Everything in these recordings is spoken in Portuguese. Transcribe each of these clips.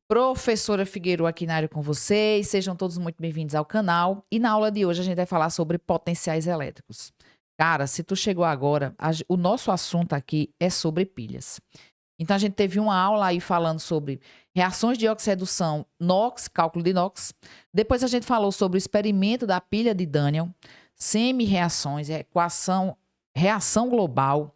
Professora Figueiredo aqui na área com vocês, sejam todos muito bem-vindos ao canal. E na aula de hoje a gente vai falar sobre potenciais elétricos. Cara, se tu chegou agora, o nosso assunto aqui é sobre pilhas. Então a gente teve uma aula aí falando sobre reações de oxirredução NOx, cálculo de NOx. Depois a gente falou sobre o experimento da pilha de Daniel, semi-reações, equação, reação global,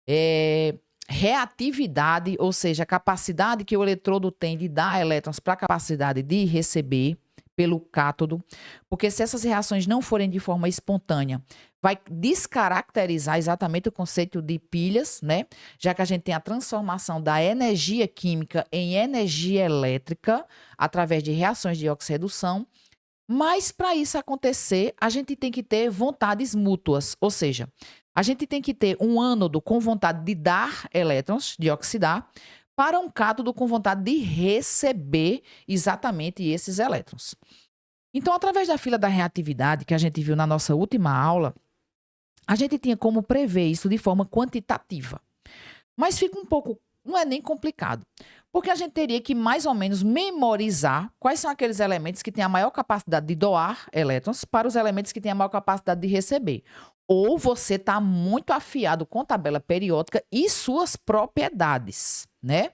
é, reatividade, ou seja, a capacidade que o eletrodo tem de dar elétrons para a capacidade de receber pelo cátodo, porque se essas reações não forem de forma espontânea, vai descaracterizar exatamente o conceito de pilhas, né? Já que a gente tem a transformação da energia química em energia elétrica através de reações de oxirredução. Mas para isso acontecer, a gente tem que ter vontades mútuas, ou seja, a gente tem que ter um ânodo com vontade de dar elétrons, de oxidar, para um cátodo com vontade de receber exatamente esses elétrons. Então, através da fila da reatividade que a gente viu na nossa última aula, a gente tinha como prever isso de forma quantitativa. Mas fica um pouco, não é nem complicado, porque a gente teria que mais ou menos memorizar quais são aqueles elementos que têm a maior capacidade de doar elétrons para os elementos que têm a maior capacidade de receber. Ou você está muito afiado com tabela periódica e suas propriedades, né?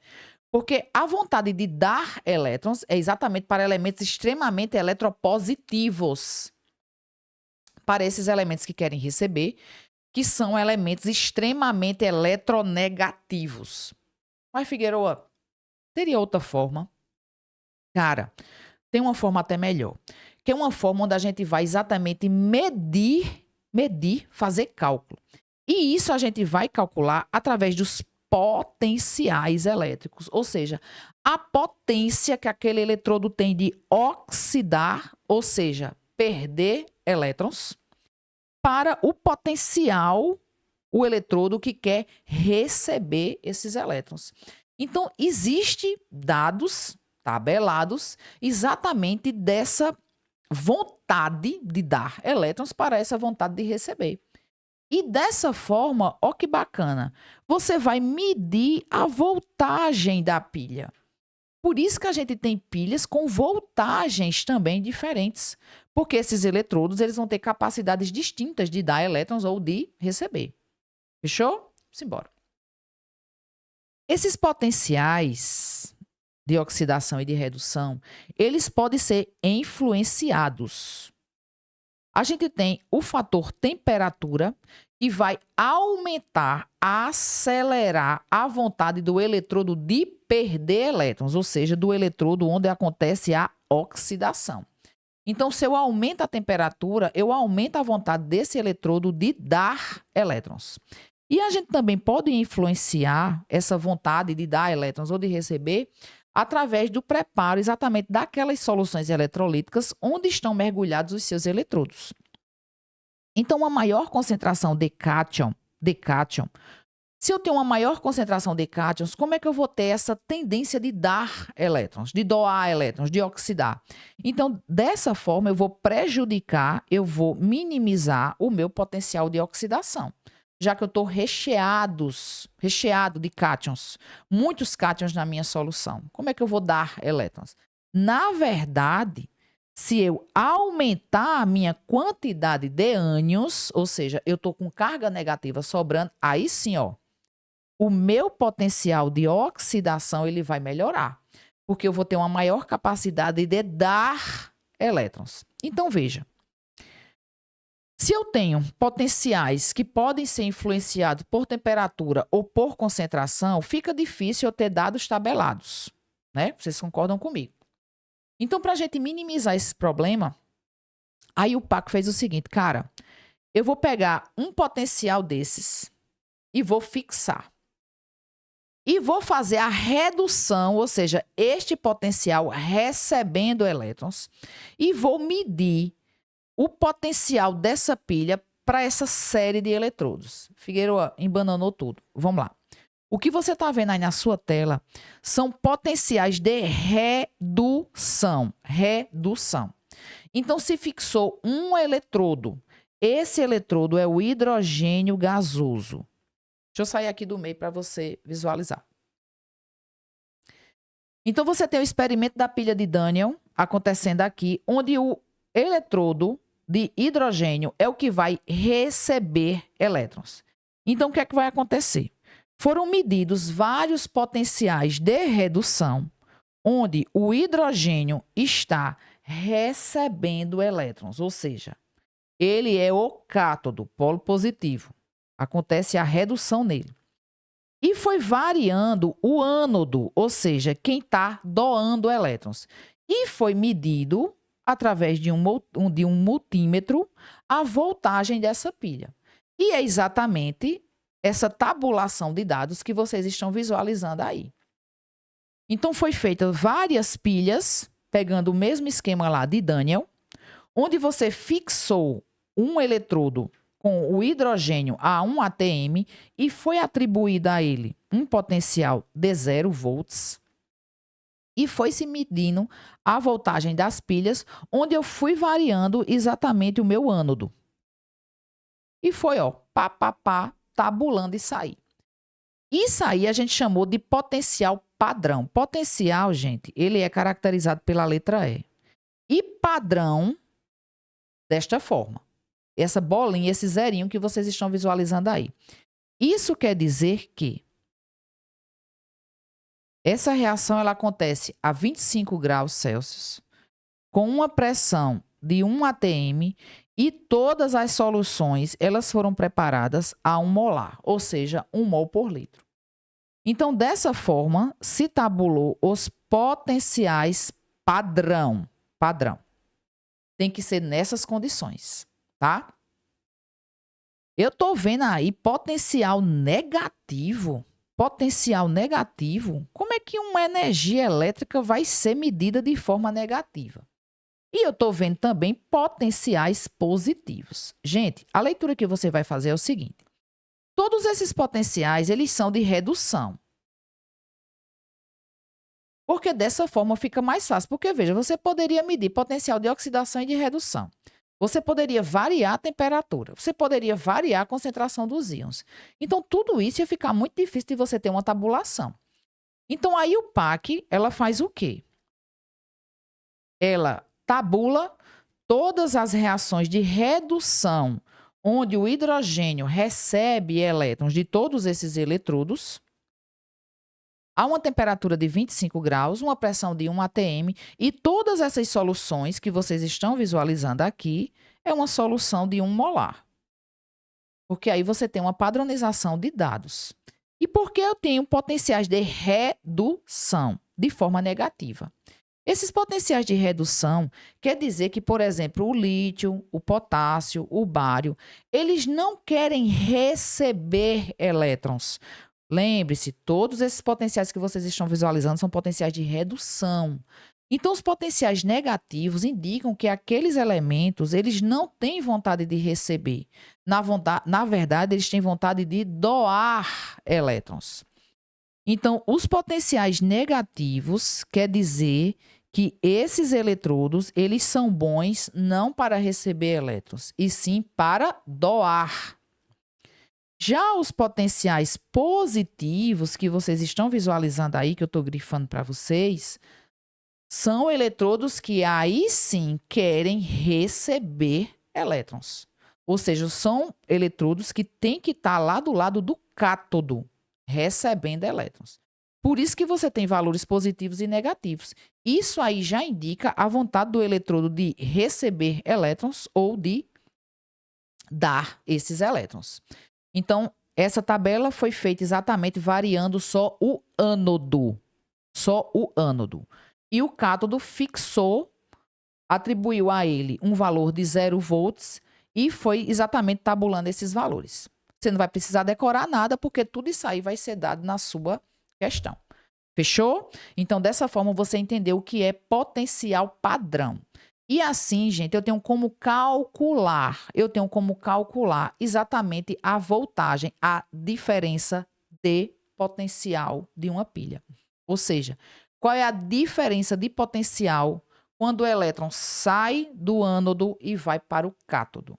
Porque a vontade de dar elétrons é exatamente para elementos extremamente eletropositivos. Para esses elementos que querem receber, que são elementos extremamente eletronegativos. Mas, Figueroa, teria outra forma? Cara, tem uma forma até melhor, que é uma forma onde a gente vai exatamente medir, fazer cálculo. E isso a gente vai calcular através dos potenciais elétricos, ou seja, a potência que aquele eletrodo tem de oxidar, ou seja, perder elétrons, para o potencial, o eletrodo que quer receber esses elétrons. Então, existe dados tabelados exatamente dessa vontade de dar elétrons para essa vontade de receber. E dessa forma, ó que bacana, você vai medir a voltagem da pilha. Por isso que a gente tem pilhas com voltagens também diferentes, porque esses eletrodos eles vão ter capacidades distintas de dar elétrons ou de receber. Fechou? Simbora. Esses potenciais de oxidação e de redução, eles podem ser influenciados. A gente tem o fator temperatura, que vai aumentar, acelerar a vontade do eletrodo de perder elétrons, ou seja, do eletrodo onde acontece a oxidação. Então, se eu aumento a temperatura, eu aumento a vontade desse eletrodo de dar elétrons. E a gente também pode influenciar essa vontade de dar elétrons ou de receber através do preparo exatamente daquelas soluções eletrolíticas onde estão mergulhados os seus eletrodos. Então, uma maior concentração de cátion, se eu tenho uma maior concentração de cátions, como é que eu vou ter essa tendência de dar elétrons, de doar elétrons, de oxidar? Então, dessa forma, eu vou prejudicar, eu vou minimizar o meu potencial de oxidação, já que eu estou recheado de cátions, muitos cátions na minha solução. Como é que eu vou dar elétrons? Na verdade, se eu aumentar a minha quantidade de ânions, ou seja, eu estou com carga negativa sobrando, aí sim, ó, o meu potencial de oxidação ele vai melhorar, porque eu vou ter uma maior capacidade de dar elétrons. Então, veja, se eu tenho potenciais que podem ser influenciados por temperatura ou por concentração, fica difícil eu ter dados tabelados, né? Vocês concordam comigo? Então, para a gente minimizar esse problema, aí o Paco fez o seguinte, cara, eu vou pegar um potencial desses e vou fixar. E vou fazer a redução, ou seja, este potencial recebendo elétrons, e vou medir o potencial dessa pilha para essa série de eletrodos. Figueiredo embananou tudo. Vamos lá. O que você está vendo aí na sua tela são potenciais de redução. Redução. Então, se fixou um eletrodo, esse eletrodo é o hidrogênio gasoso. Deixa eu sair aqui do meio para você visualizar. Então, você tem o experimento da pilha de Daniel acontecendo aqui, onde o eletrodo de hidrogênio é o que vai receber elétrons. Então, o que é que vai acontecer? Foram medidos vários potenciais de redução, onde o hidrogênio está recebendo elétrons, ou seja, ele é o cátodo, polo positivo. Acontece a redução nele. E foi variando o ânodo, ou seja, quem está doando elétrons. E foi medido, através de um multímetro, a voltagem dessa pilha. E é exatamente essa tabulação de dados que vocês estão visualizando aí. Então, foi feita várias pilhas, pegando o mesmo esquema lá de Daniel, onde você fixou um eletrodo com o hidrogênio a 1 atm e foi atribuída a ele um potencial de 0 volts. E foi se medindo a voltagem das pilhas, onde eu fui variando exatamente o meu ânodo. E foi, ó, tabulando isso aí. Isso aí a gente chamou de potencial padrão. Potencial, gente, ele é caracterizado pela letra E. E padrão, desta forma. Essa bolinha, esse zerinho que vocês estão visualizando aí. Isso quer dizer que essa reação ela acontece a 25 graus Celsius, com uma pressão de 1 atm, e todas as soluções elas foram preparadas a 1 molar, ou seja, 1 mol por litro. Então, dessa forma, se tabulou os potenciais padrão. Tem que ser nessas condições, tá? Eu estou vendo aí potencial negativo. Potencial negativo? Como é que uma energia elétrica vai ser medida de forma negativa? E eu estou vendo também potenciais positivos. Gente, a leitura que você vai fazer é o seguinte. Todos esses potenciais, eles são de redução. Porque dessa forma fica mais fácil. Porque, veja, você poderia medir potencial de oxidação e de redução. Você poderia variar a temperatura. Você poderia variar a concentração dos íons. Então, tudo isso ia ficar muito difícil de você ter uma tabulação. Então, aí o PAC, ela faz o quê? Ela tabula todas as reações de redução, onde o hidrogênio recebe elétrons de todos esses eletrodos, a uma temperatura de 25 graus, uma pressão de 1 atm, e todas essas soluções que vocês estão visualizando aqui é uma solução de 1 molar. Porque aí você tem uma padronização de dados. E por que eu tenho potenciais de redução de forma negativa? Esses potenciais de redução quer dizer que, por exemplo, o lítio, o potássio, o bário, eles não querem receber elétrons. Lembre-se, todos esses potenciais que vocês estão visualizando são potenciais de redução. Então, os potenciais negativos indicam que aqueles elementos eles não têm vontade de receber. Na verdade, eles têm vontade de doar elétrons. Então, os potenciais negativos quer dizer que esses eletrodos eles são bons não para receber elétrons, e sim para doar. Já os potenciais positivos que vocês estão visualizando aí, que eu estou grifando para vocês, são eletrodos que aí sim querem receber elétrons. Ou seja, são eletrodos que têm que estar lá do lado do cátodo, recebendo elétrons. Por isso que você tem valores positivos e negativos. Isso aí já indica a vontade do eletrodo de receber elétrons ou de dar esses elétrons. Então, essa tabela foi feita exatamente variando só o ânodo. Só o ânodo. E o cátodo fixou, atribuiu a ele um valor de 0 volts e foi exatamente tabulando esses valores. Você não vai precisar decorar nada, porque tudo isso aí vai ser dado na sua questão. Fechou? Então, dessa forma, você entendeu o que é potencial padrão. E assim, gente, eu tenho como calcular exatamente a voltagem, a diferença de potencial de uma pilha. Ou seja, qual é a diferença de potencial quando o elétron sai do ânodo e vai para o cátodo?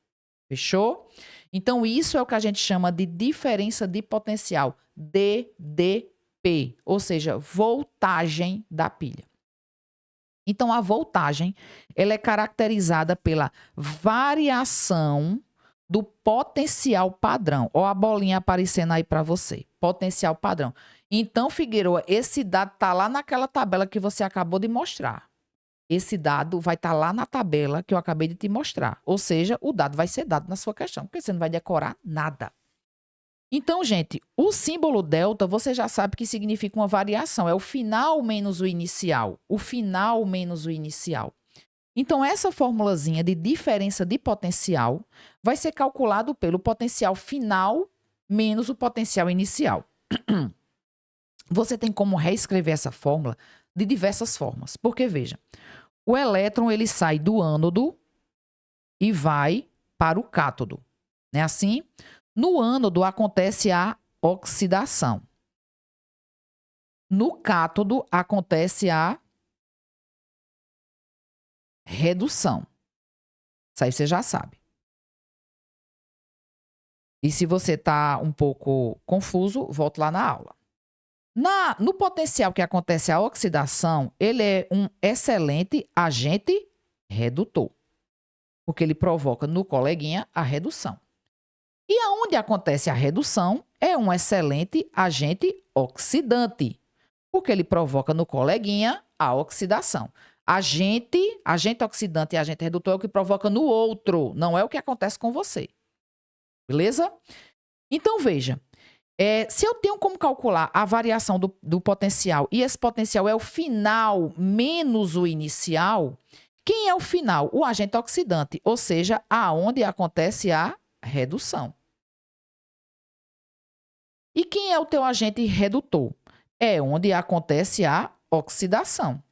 Fechou? Então, isso é o que a gente chama de diferença de potencial, DDP. DDP, ou seja, voltagem da pilha. Então, a voltagem ela é caracterizada pela variação do potencial padrão. Ó a bolinha aparecendo aí para você. Potencial padrão. Então, Figueiredo, esse dado está lá naquela tabela que você acabou de mostrar. Esse dado vai estar lá na tabela que eu acabei de te mostrar. Ou seja, o dado vai ser dado na sua questão, porque você não vai decorar nada. Então, gente, o símbolo delta, você já sabe que significa uma variação. É o final menos o inicial. O final menos o inicial. Então, essa formulazinha de diferença de potencial vai ser calculado pelo potencial final menos o potencial inicial. Você tem como reescrever essa fórmula de diversas formas. Porque, veja, o elétron ele sai do ânodo e vai para o cátodo. Não é assim? No ânodo acontece a oxidação. No cátodo acontece a redução. Isso aí você já sabe. E se você está um pouco confuso, volte lá na aula. No potencial que acontece a oxidação, ele é um excelente agente redutor. Porque ele provoca no coleguinha a redução. E aonde acontece a redução é um excelente agente oxidante, porque ele provoca no coleguinha a oxidação. Agente oxidante e agente redutor é o que provoca no outro, não é o que acontece com você. Beleza? Então, veja, se eu tenho como calcular a variação do potencial e esse potencial é o final menos o inicial, quem é o final? O agente oxidante, ou seja, aonde acontece a redução. E quem é o teu agente redutor? É onde acontece a oxidação.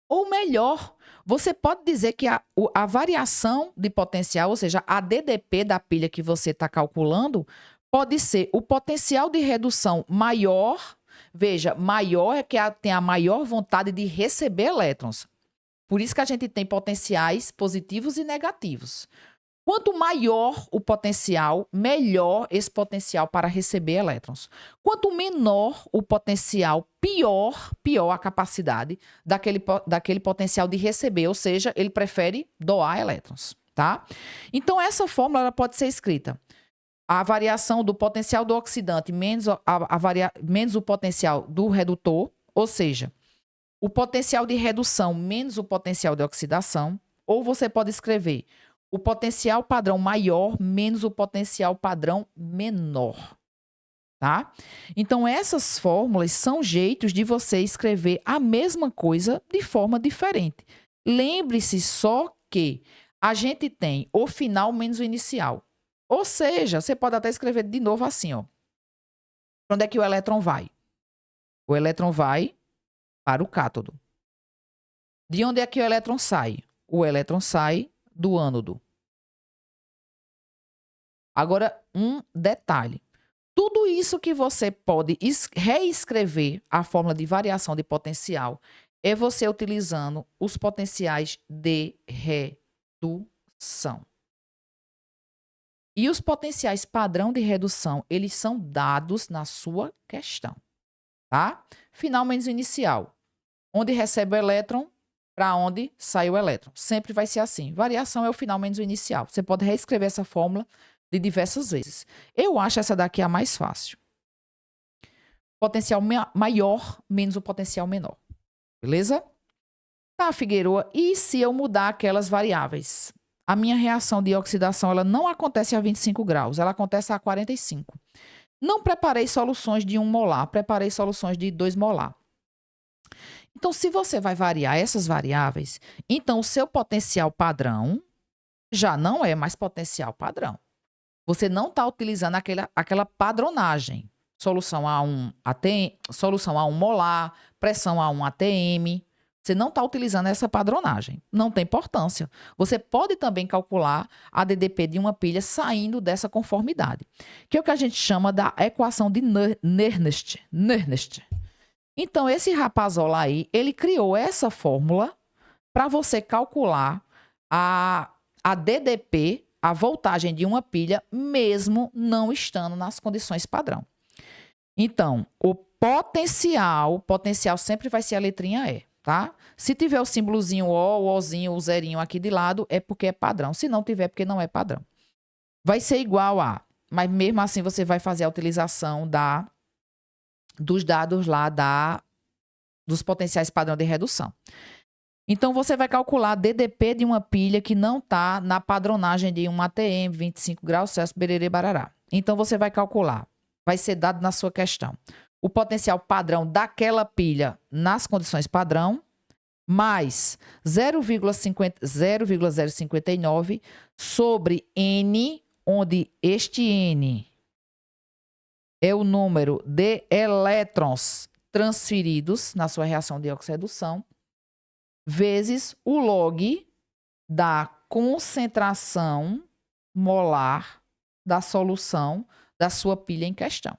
Ou melhor, você pode dizer que a variação de potencial, ou seja, a DDP da pilha que você está calculando, pode ser o potencial de redução maior. Veja, maior é que tem a maior vontade de receber elétrons. Por isso que a gente tem potenciais positivos e negativos. Quanto maior o potencial, melhor esse potencial para receber elétrons. Quanto menor o potencial, pior a capacidade daquele potencial de receber, ou seja, ele prefere doar elétrons, tá? Então, essa fórmula ela pode ser escrita. A variação do potencial do oxidante menos o potencial do redutor, ou seja, o potencial de redução menos o potencial de oxidação, ou você pode escrever o potencial padrão maior menos o potencial padrão menor, tá? Então, essas fórmulas são jeitos de você escrever a mesma coisa de forma diferente. Lembre-se só que a gente tem o final menos o inicial. Ou seja, você pode até escrever de novo assim, ó. Para onde é que o elétron vai? O elétron vai para o cátodo. De onde é que o elétron sai? O elétron sai do ânodo. Agora, um detalhe. Tudo isso que você pode reescrever a fórmula de variação de potencial é você utilizando os potenciais de redução. E os potenciais padrão de redução, eles são dados na sua questão, tá? Final menos inicial. Onde recebe o elétron, para onde sai o elétron. Sempre vai ser assim. Variação é o final menos o inicial. Você pode reescrever essa fórmula de diversas vezes. Eu acho essa daqui a mais fácil. Potencial maior menos o potencial menor. Beleza? Tá, Figueiredo, e se eu mudar aquelas variáveis? A minha reação de oxidação ela não acontece a 25 graus, ela acontece a 45. Não preparei soluções de 1 molar, preparei soluções de 2 molar. Então, se você vai variar essas variáveis, então o seu potencial padrão já não é mais potencial padrão. Você não está utilizando aquela padronagem. Solução A1 ATM, solução A1 molar, pressão A1 ATM. Você não está utilizando essa padronagem. Não tem importância. Você pode também calcular a DDP de uma pilha saindo dessa conformidade, que é o que a gente chama da equação de Nernst. Então, esse rapazola aí, ele criou essa fórmula para você calcular a DDP, a voltagem de uma pilha, mesmo não estando nas condições padrão. Então, o potencial sempre vai ser a letrinha E, tá? Se tiver o símbolozinho O, o Ozinho, o zerinho aqui de lado, é porque é padrão. Se não tiver, é porque não é padrão. Vai ser igual a, mas mesmo assim você vai fazer a utilização dos dados lá dos potenciais padrão de redução. Então, você vai calcular DDP de uma pilha que não está na padronagem de um ATM, 25 graus Celsius, bererê, barará. Então, você vai calcular, vai ser dado na sua questão, o potencial padrão daquela pilha nas condições padrão, mais 0,059 sobre N, onde este N é o número de elétrons transferidos na sua reação de oxirredução, vezes o log da concentração molar da solução da sua pilha em questão.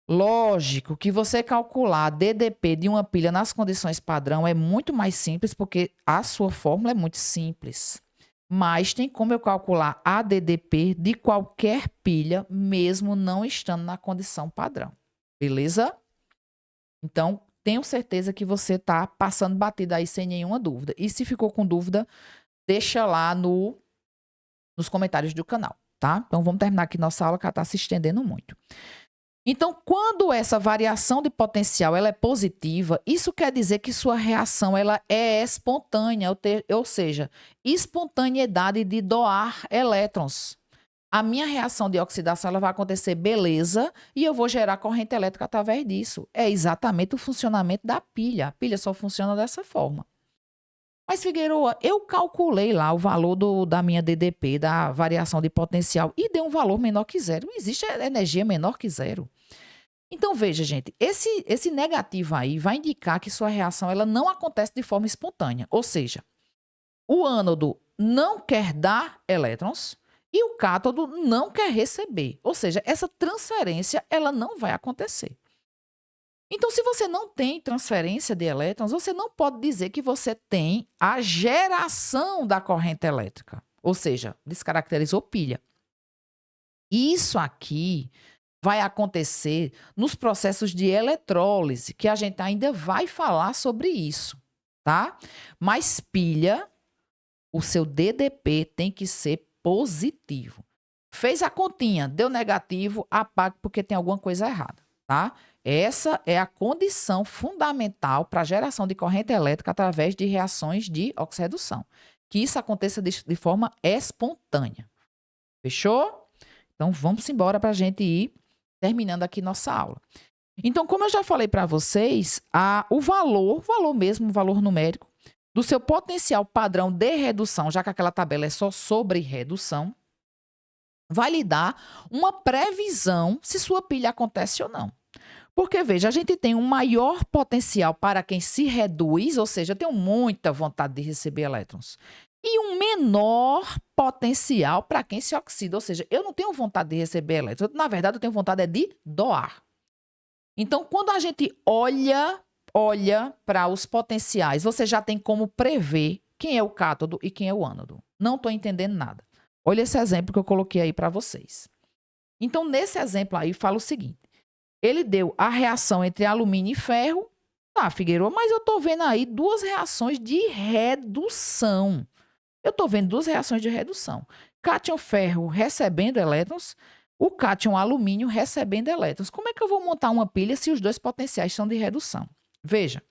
Lógico que você calcular DDP de uma pilha nas condições padrão é muito mais simples, porque a sua fórmula é muito simples. Mas tem como eu calcular a DDP de qualquer pilha, mesmo não estando na condição padrão. Beleza? Então, tenho certeza que você está passando batida aí sem nenhuma dúvida. E se ficou com dúvida, deixa lá nos comentários do canal, tá? Então, vamos terminar aqui nossa aula, que ela está se estendendo muito. Então, quando essa variação de potencial ela é positiva, isso quer dizer que sua reação ela é espontânea, ou seja, espontaneidade de doar elétrons. A minha reação de oxidação ela vai acontecer beleza e eu vou gerar corrente elétrica através disso. É exatamente o funcionamento da pilha. A pilha só funciona dessa forma. Mas, Figueroa, eu calculei lá o valor da minha DDP, da variação de potencial, e deu um valor menor que zero. Não existe energia menor que zero. Então, veja, gente, esse negativo aí vai indicar que sua reação ela não acontece de forma espontânea. Ou seja, o ânodo não quer dar elétrons e o cátodo não quer receber. Ou seja, essa transferência ela não vai acontecer. Então, se você não tem transferência de elétrons, você não pode dizer que você tem a geração da corrente elétrica. Ou seja, descaracterizou pilha. Isso aqui vai acontecer nos processos de eletrólise, que a gente ainda vai falar sobre isso, tá? Mas pilha, o seu DDP tem que ser positivo. Fez a continha, deu negativo, apague porque tem alguma coisa errada, tá? Essa é a condição fundamental para a geração de corrente elétrica através de reações de oxirredução. Que isso aconteça de forma espontânea. Fechou? Então, vamos embora para a gente ir terminando aqui nossa aula. Então, como eu já falei para vocês, o valor mesmo, o valor numérico, do seu potencial padrão de redução, já que aquela tabela é só sobre redução, vai lhe dar uma previsão se sua pilha acontece ou não. Porque, veja, a gente tem um maior potencial para quem se reduz, ou seja, eu tenho muita vontade de receber elétrons, e um menor potencial para quem se oxida, ou seja, eu não tenho vontade de receber elétrons, na verdade eu tenho vontade de doar. Então, quando a gente olha para os potenciais, você já tem como prever quem é o cátodo e quem é o ânodo. Não estou entendendo nada. Olha esse exemplo que eu coloquei aí para vocês. Então, nesse exemplo aí, fala o seguinte. Ele deu a reação entre alumínio e ferro. Tá, Figueiredo, mas eu estou vendo aí duas reações de redução. Eu estou vendo duas reações de redução. Cátion ferro recebendo elétrons, o cátion alumínio recebendo elétrons. Como é que eu vou montar uma pilha se os dois potenciais são de redução? Veja,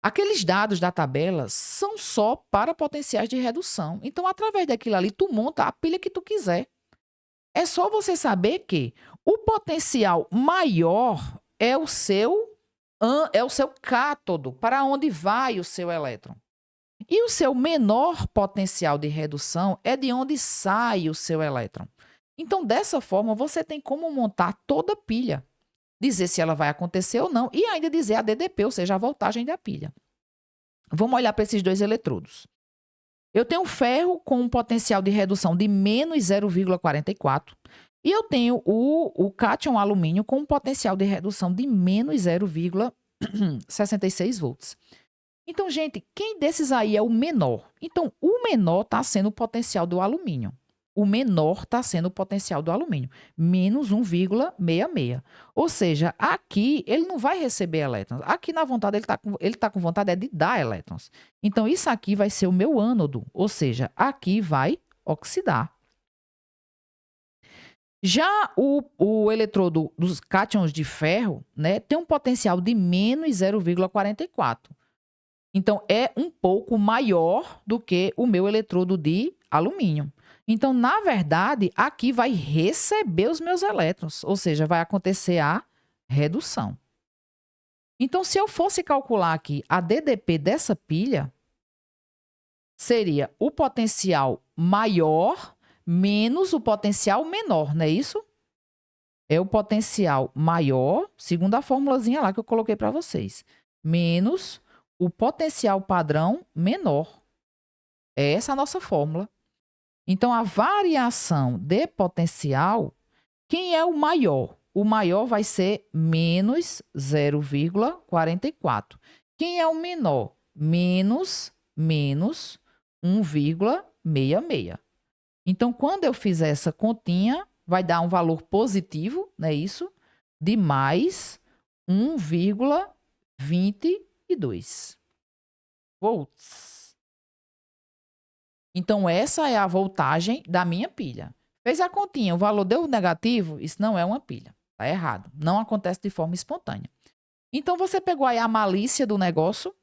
aqueles dados da tabela são só para potenciais de redução. Então, através daquilo ali, tu monta a pilha que tu quiser. É só você saber que o potencial maior é o seu cátodo, para onde vai o seu elétron. E o seu menor potencial de redução é de onde sai o seu elétron. Então, dessa forma, você tem como montar toda a pilha. Dizer se ela vai acontecer ou não e ainda dizer a DDP, ou seja, a voltagem da pilha. Vamos olhar para esses dois eletrodos. Eu tenho ferro com um potencial de redução de menos 0,44 e eu tenho o cátion alumínio com um potencial de redução de menos 0,66 volts. Então, gente, quem desses aí é o menor? Então, o menor está sendo o potencial do alumínio. o menor está sendo o potencial do alumínio, menos 1,66. Ou seja, aqui ele não vai receber elétrons. Aqui na vontade ele tá com vontade de dar elétrons. Então isso aqui vai ser o meu ânodo, ou seja, aqui vai oxidar. Já o eletrodo dos cátions de ferro, né, tem um potencial de menos 0,44. Então, é um pouco maior do que o meu eletrodo de alumínio. Então, na verdade, aqui vai receber os meus elétrons, ou seja, vai acontecer a redução. Então, se eu fosse calcular aqui a DDP dessa pilha, seria o potencial maior menos o potencial menor, não é isso? É o potencial maior, segundo a formulazinha lá que eu coloquei para vocês, menos o potencial padrão menor. É essa a nossa fórmula. Então, a variação de potencial, quem é o maior? O maior vai ser menos 0,44. Quem é o menor? Menos 1,66. Então, quando eu fizer essa continha, vai dar um valor positivo, não é isso? De mais 1,22 volts. Então, essa é a voltagem da minha pilha. Fez a continha, o valor deu negativo, isso não é uma pilha. Está errado. Não acontece de forma espontânea. Então, você pegou aí a malícia do negócio,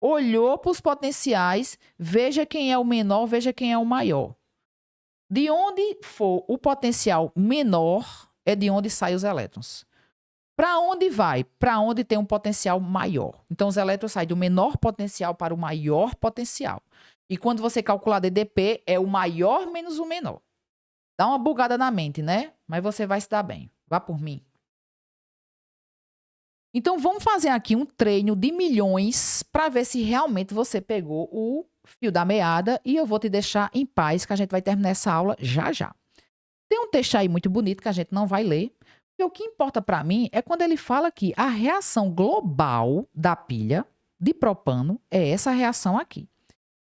olhou para os potenciais, veja quem é o menor, veja quem é o maior. De onde for o potencial menor, é de onde saem os elétrons. Para onde vai? Para onde tem um potencial maior. Então, os elétrons saem do menor potencial para o maior potencial. E quando você calcular DDP, é o maior menos o menor. Dá uma bugada na mente, né? Mas você vai se dar bem. Vá por mim. Então, vamos fazer aqui um treino de milhões para ver se realmente você pegou o fio da meada e eu vou te deixar em paz, que a gente vai terminar essa aula já já. Tem um texto aí muito bonito que a gente não vai ler, porque o que importa para mim é quando ele fala que a reação global da pilha de propano é essa reação aqui.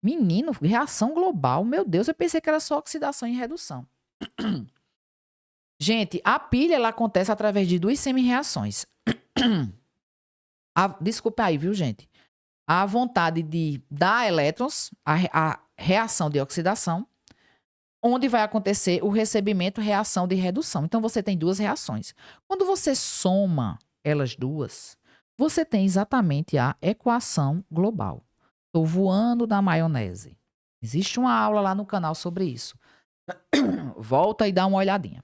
Menino, reação global, meu Deus, eu pensei que era só oxidação e redução. Gente, a pilha ela acontece através de duas semi-reações. Desculpa aí, viu, gente? A vontade de dar elétrons, a reação de oxidação, onde vai acontecer o recebimento, reação de redução. Então, você tem duas reações. Quando você soma elas duas, você tem exatamente a equação global. Estou voando na maionese. Existe uma aula lá no canal sobre isso. Volta e dá uma olhadinha.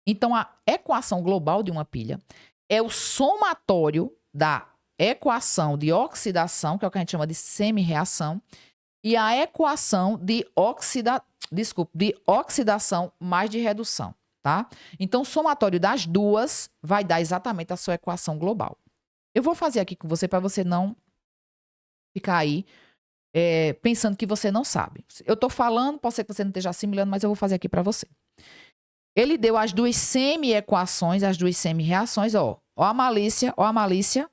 Então, a equação global de uma pilha é o somatório da equação de oxidação, que é o que a gente chama de semi-reação, e a equação de oxidação mais de redução, tá? Então, o somatório das duas vai dar exatamente a sua equação global. Eu vou fazer aqui com você para você não ficar aí pensando que você não sabe. Eu estou falando, pode ser que você não esteja assimilando, mas eu vou fazer aqui para você. Ele deu as duas semi-equações, as duas semi-reações, ó a malícia, ó a malícia.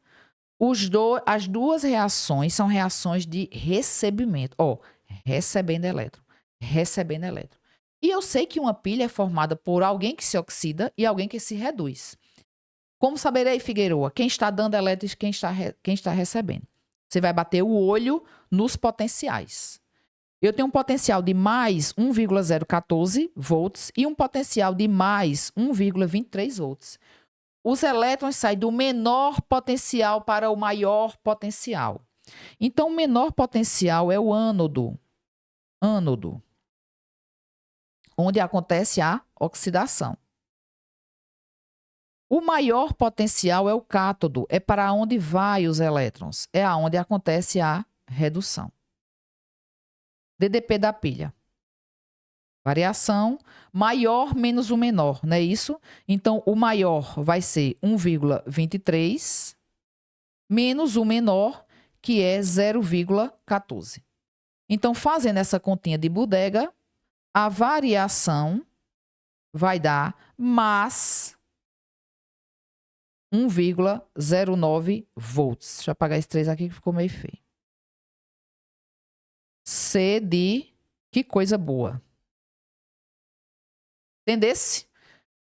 As duas reações são reações de recebimento. Ó, recebendo elétron, recebendo elétron. E eu sei que uma pilha é formada por alguém que se oxida e alguém que se reduz. Como saberei, Figueroa, quem está dando elétrons e quem está recebendo? Você vai bater o olho nos potenciais. Eu tenho um potencial de mais 1,014 volts e um potencial de mais 1,23 volts. Os elétrons saem do menor potencial para o maior potencial. Então, o menor potencial é o ânodo. Ânodo. Onde acontece a oxidação. O maior potencial é o cátodo. É para onde vai os elétrons. É aonde acontece a redução. DDP da pilha. Variação maior menos o menor, não é isso? Então, o maior vai ser 1,23 menos o menor, que é 0,14. Então, fazendo essa continha de bodega, a variação vai dar mais 1,09 volts. Deixa eu apagar esse 3 aqui que ficou meio feio. C de... Que coisa boa. Entendesse?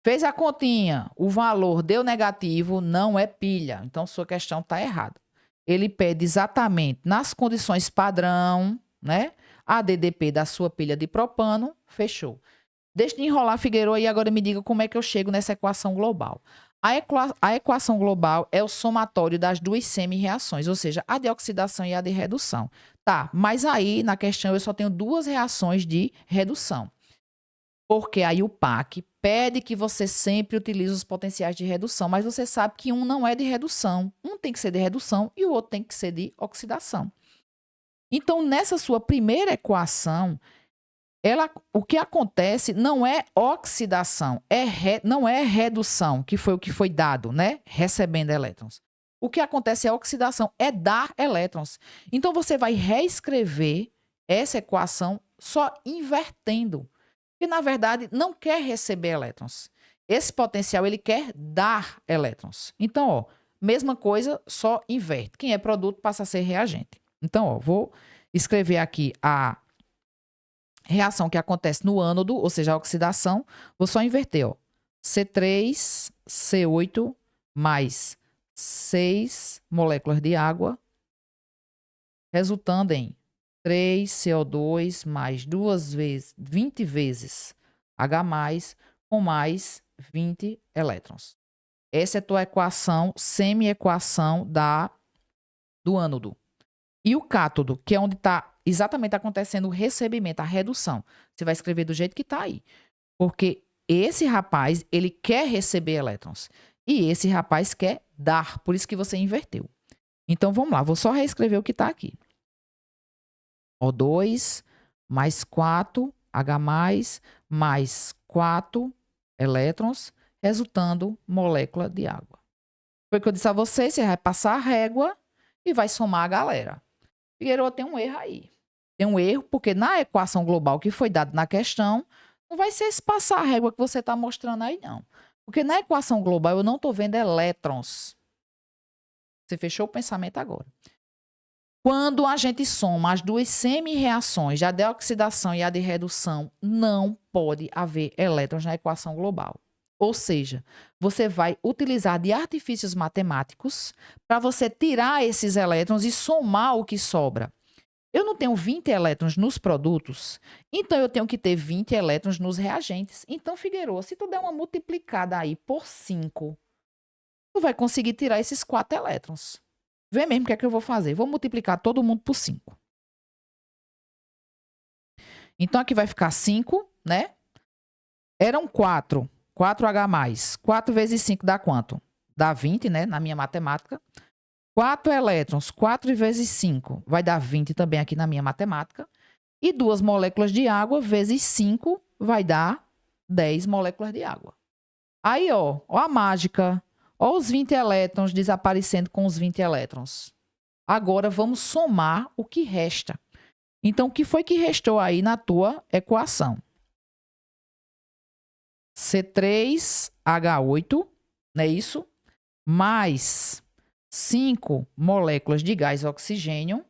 Fez a continha, o valor deu negativo, não é pilha. Então, sua questão está errada. Ele pede exatamente nas condições padrão, né? A DDP da sua pilha de propano, fechou. Deixa de enrolar, Figueiredo, e agora me diga como é que eu chego nessa equação global. A equação global é o somatório das duas semi-reações, ou seja, a de oxidação e a de redução. Tá, mas aí na questão eu só tenho duas reações de redução. Porque aí o PAC pede que você sempre utilize os potenciais de redução, mas você sabe que um não é de redução. Um tem que ser de redução e o outro tem que ser de oxidação. Então, nessa sua primeira equação, o que acontece não é oxidação, não é redução, que foi o que foi dado, né? Recebendo elétrons. O que acontece é oxidação, é dar elétrons. Então, você vai reescrever essa equação só invertendo. Que, na verdade, não quer receber elétrons. Esse potencial, ele quer dar elétrons. Então, ó, mesma coisa, só inverte. Quem é produto passa a ser reagente. Então, ó, vou escrever aqui a reação que acontece no ânodo, ou seja, a oxidação. Vou só inverter, ó. C3, C8 mais 6 moléculas de água, resultando em 3CO2 mais 2 vezes, 20 vezes H+, com mais 20 elétrons. Essa é a tua equação, semi-equação do ânodo. E o cátodo, que é onde está exatamente acontecendo o recebimento, a redução. Você vai escrever do jeito que está aí. Porque esse rapaz, ele quer receber elétrons. E esse rapaz quer dar. Por isso que você inverteu. Então, vamos lá. Vou só reescrever o que está aqui. O2 mais 4 H+, mais 4 elétrons, resultando molécula de água. Foi o que eu disse a você, você vai passar a régua e vai somar a galera. Figueiredo, tem um erro aí. Tem um erro porque na equação global que foi dada na questão, não vai ser esse passar a régua que você está mostrando aí, não. Porque na equação global eu não estou vendo elétrons. Você fechou o pensamento agora. Quando a gente soma as duas semi-reações, a de oxidação e a de redução, não pode haver elétrons na equação global. Ou seja, você vai utilizar de artifícios matemáticos para você tirar esses elétrons e somar o que sobra. Eu não tenho 20 elétrons nos produtos, então eu tenho que ter 20 elétrons nos reagentes. Então, Figueiredo, se tu der uma multiplicada aí por 5, tu vai conseguir tirar esses 4 elétrons. Vê mesmo o que é que eu vou fazer. Vou multiplicar todo mundo por 5. Então, aqui vai ficar 5, né? Eram 4. 4H+. 4 vezes 5 dá quanto? Dá 20, né? Na minha matemática. 4 elétrons. 4 vezes 5 vai dar 20 também aqui na minha matemática. E 2 moléculas de água vezes 5 vai dar 10 moléculas de água. Aí, ó a mágica. Ó os 20 elétrons desaparecendo com os 20 elétrons. Agora, vamos somar o que resta. Então, o que foi que restou aí na tua equação? C3H8, não é isso? Mais 5 moléculas de gás oxigênio.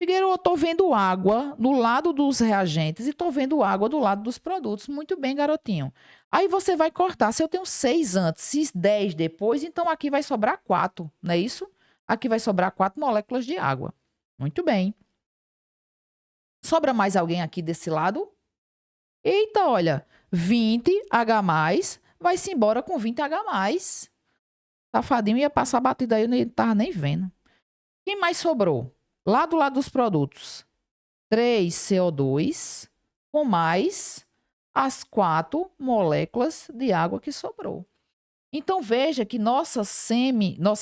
Figueiredo, eu estou vendo água no lado dos reagentes e estou vendo água do lado dos produtos. Muito bem, garotinho. Aí você vai cortar. Se eu tenho 6 antes e 10 depois, então aqui vai sobrar 4, não é isso? Aqui vai sobrar 4 moléculas de água. Muito bem. Sobra mais alguém aqui desse lado? Eita, olha, 20H+, vai-se embora com 20H+. Safadinho ia passar batida aí, eu não estava nem vendo. Quem mais sobrou? Lá do lado dos produtos, 3CO2 com mais as 4 moléculas de água que sobrou. Então, veja que nossa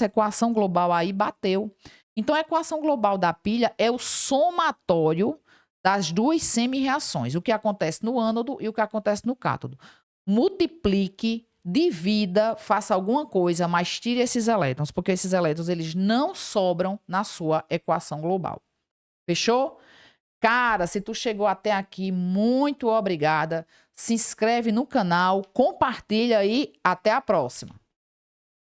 equação global aí bateu. Então, a equação global da pilha é o somatório das duas semi-reações, o que acontece no ânodo e o que acontece no cátodo. Multiplique, divida, faça alguma coisa, mas tire esses elétrons, porque esses elétrons eles não sobram na sua equação global. Fechou? Cara, se tu chegou até aqui, muito obrigada. Se inscreve no canal, compartilha e até a próxima.